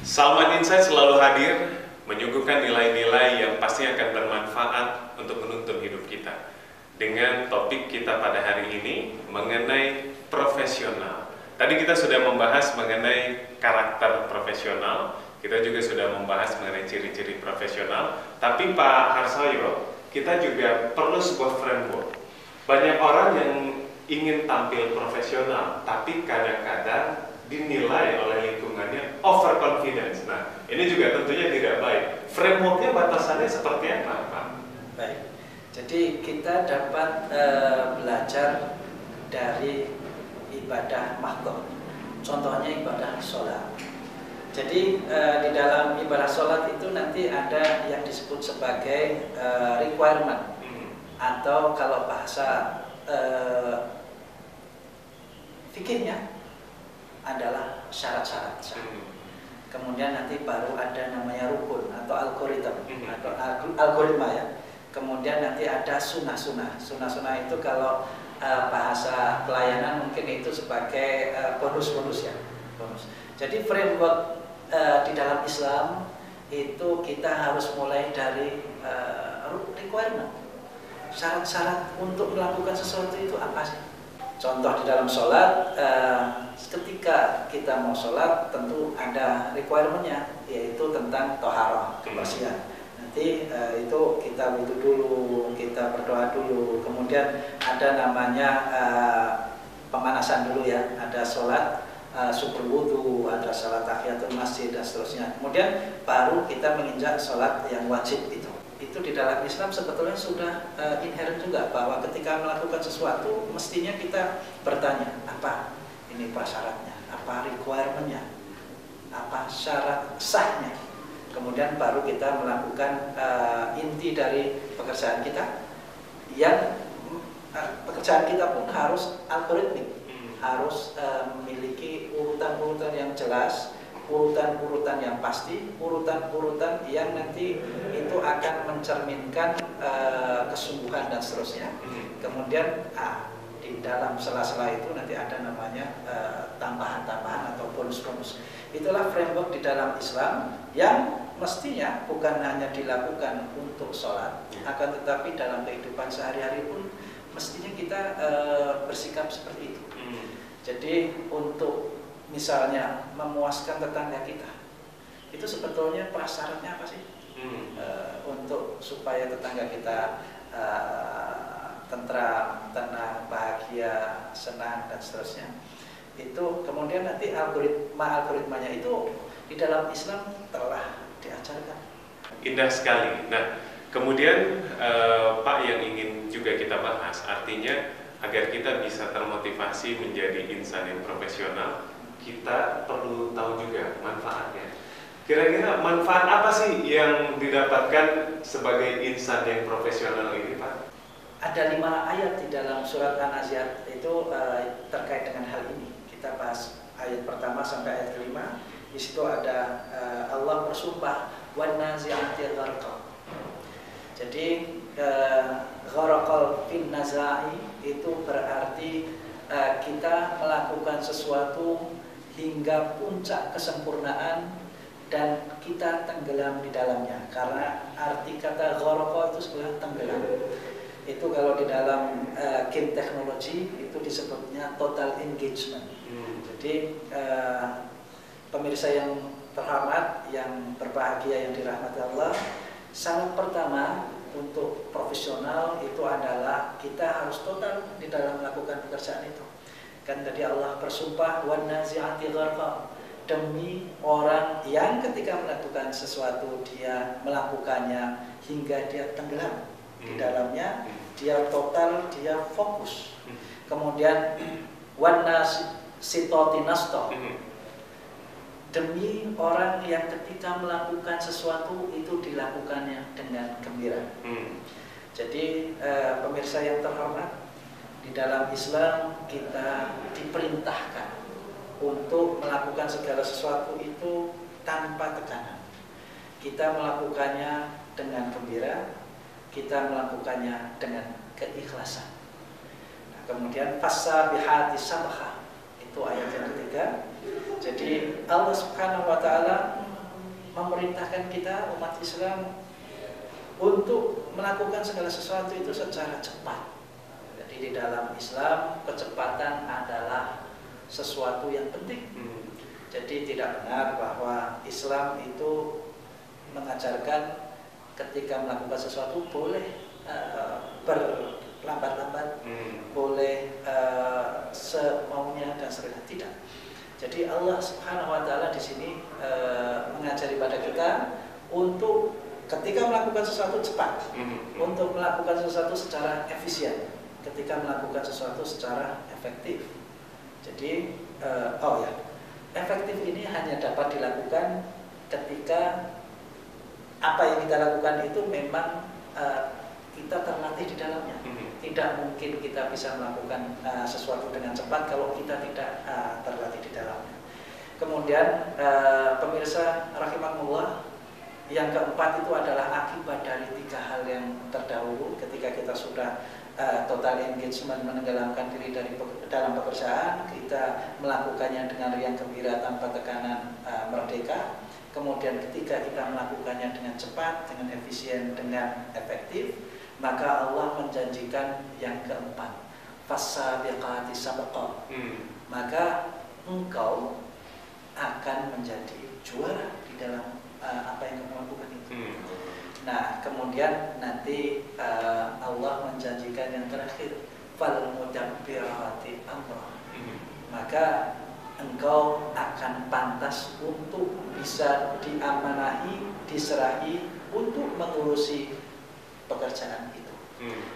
Salman Insight selalu hadir menyuguhkan nilai-nilai yang pasti akan bermanfaat untuk menuntun hidup kita. Dengan topik kita pada hari ini mengenai profesional. Tadi kita sudah membahas mengenai karakter profesional, kita juga sudah membahas mengenai ciri-ciri profesional. Tapi Pak Harsoyo, kita juga perlu sebuah framework. Banyak orang yang ingin tampil profesional, tapi kadang-kadang dinilai oleh lingkungannya overconfidence. Nah, ini juga tentunya tidak baik. Frameworknya batasannya seperti apa, Pak? Baik. Jadi kita dapat belajar dari ibadah mahdoh. Contohnya ibadah sholat. Jadi di dalam ibadah sholat itu nanti ada yang disebut sebagai requirement, atau kalau bahasa fikihnya adalah syarat-syarat. Kemudian nanti baru ada namanya rukun atau algoritma ya. Kemudian nanti ada sunnah-sunnah. Sunnah-sunnah itu kalau bahasa pelayanan mungkin itu sebagai bonus-bonus ya. Bonus. Jadi framework di dalam Islam itu kita harus mulai dari requirement. Syarat-syarat untuk melakukan sesuatu itu apa sih? Contoh di dalam sholat, ketika kita mau sholat tentu ada requirement-nya, yaitu tentang toharoh, kebersihan. Nanti itu kita wudhu dulu, kita berdoa dulu, kemudian ada namanya pemanasan dulu ya, ada sholat subuh wudhu, ada sholat tahiyatul masjid dan seterusnya. Kemudian baru kita menginjak sholat yang wajib itu. Itu di dalam Islam sebetulnya sudah inherent juga, bahwa ketika melakukan sesuatu mestinya kita bertanya, apa ini prasyaratnya, apa requirement-nya, apa syarat sahnya. Kemudian baru kita melakukan inti dari pekerjaan kita, yang pekerjaan kita pun harus algoritmik, harus memiliki urutan-urutan yang jelas, urutan-urutan yang pasti, urutan-urutan yang nanti itu akan mencerminkan kesungguhan dan seterusnya. Kemudian di dalam sela-sela itu nanti ada namanya tambahan-tambahan atau bonus-bonus. Itulah framework di dalam Islam yang mestinya bukan hanya dilakukan untuk sholat, akan tetapi dalam kehidupan sehari-hari pun mestinya kita bersikap seperti itu. Jadi untuk misalnya memuaskan tetangga kita, itu sebetulnya prasyaratnya apa sih? Untuk supaya tetangga kita tentram, tenang, bahagia, senang dan seterusnya. Itu kemudian nanti algoritmanya itu di dalam Islam telah diajarkan. Indah sekali. Nah, kemudian Pak, yang ingin juga kita bahas, artinya agar kita bisa termotivasi menjadi insan yang profesional, kita perlu tahu juga manfaatnya. Kira-kira manfaat apa sih yang didapatkan sebagai insan yang profesional ini, Pak? Ada 5 ayat di dalam surat An-Nazi'at itu terkait dengan hal ini. Kita bahas ayat pertama sampai ayat kelima. Di situ ada Allah bersumpah, wan nazi'ati gharqa. Jadi gharaqal fin naza'i itu berarti kita melakukan sesuatu hingga puncak kesempurnaan dan kita tenggelam di dalamnya. Karena arti kata gharaqa itu sebenarnya tenggelam. Itu kalau di dalam game teknologi itu disebutnya total engagement. Jadi pemirsa yang terhormat, yang berbahagia, yang dirahmati Allah, syarat pertama untuk profesional itu adalah kita harus total di dalam melakukan pekerjaan itu. Kan tadi Allah bersumpah wan nazi'ati gharqa, demi orang yang ketika melakukan sesuatu dia melakukannya hingga dia tenggelam di dalamnya, dia total, dia fokus. Kemudian wan nasitati nasta, demi orang yang ketika melakukan sesuatu itu dilakukannya dengan gembira. Jadi pemirsa yang terhormat, di dalam Islam kita diperintahkan untuk melakukan segala sesuatu itu tanpa tekanan. Kita melakukannya dengan gembira, kita melakukannya dengan keikhlasan. Nah, kemudian fasabihati sabha, itu ayat yang ketiga. Jadi Allah Subhanahu wa taala memerintahkan kita umat Islam untuk melakukan segala sesuatu itu secara cepat. Jadi di dalam Islam kecepatan adalah sesuatu yang penting. Jadi tidak benar bahwa Islam itu mengajarkan ketika melakukan sesuatu boleh berlambat-lambat, boleh semaunya dan seterusnya. Tidak. Jadi Allah Subhanahu Wa Taala di sini mengajari pada kita untuk ketika melakukan sesuatu cepat, untuk melakukan sesuatu secara efisien, ketika melakukan sesuatu secara efektif. Jadi, efektif ini hanya dapat dilakukan ketika apa yang kita lakukan itu memang kita terlatih di dalamnya. Tidak mungkin kita bisa melakukan sesuatu dengan cepat kalau kita tidak terlatih di dalamnya. Kemudian, pemirsa rahimakumullah, yang keempat itu adalah akibat dari 3 hal yang terdahulu. Ketika kita sudah total engagement, menenggelamkan diri dalam pekerjaan, kita melakukannya dengan riang gembira tanpa tekanan, merdeka. Kemudian ketika kita melakukannya dengan cepat, dengan efisien, dengan efektif, maka Allah menjanjikan yang keempat, fasabiqati sabqa. Maka engkau akan menjadi juara di dalam apa yang kamu lakukan itu. Nah, kemudian nanti Allah menjanjikan yang terakhir, fal mudabbirati amra. Maka engkau akan pantas untuk bisa diamanahi, diserahi untuk mengurusi pekerjaan itu.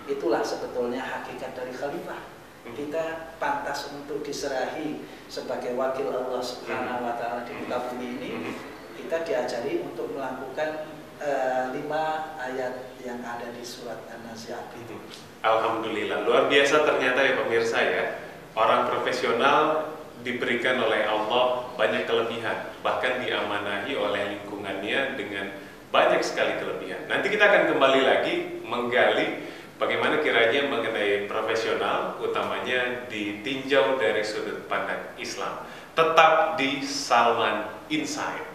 Itulah sebetulnya hakikat dari khalifah. Kita pantas untuk diserahi sebagai wakil Allah Subhanahu Wa Taala di muka bumi ini. Kita diajari untuk melakukan 5 ayat yang ada di surat An-Nazi'at itu. Alhamdulillah, luar biasa ternyata ya pemirsa ya. Orang profesional diberikan oleh Allah banyak kelebihan, bahkan diamanahi oleh lingkungannya dengan banyak sekali kelebihan. Nanti kita akan kembali lagi menggali bagaimana kiranya mengenai profesional, utamanya ditinjau dari sudut pandang Islam. Tetap di Salman Insight.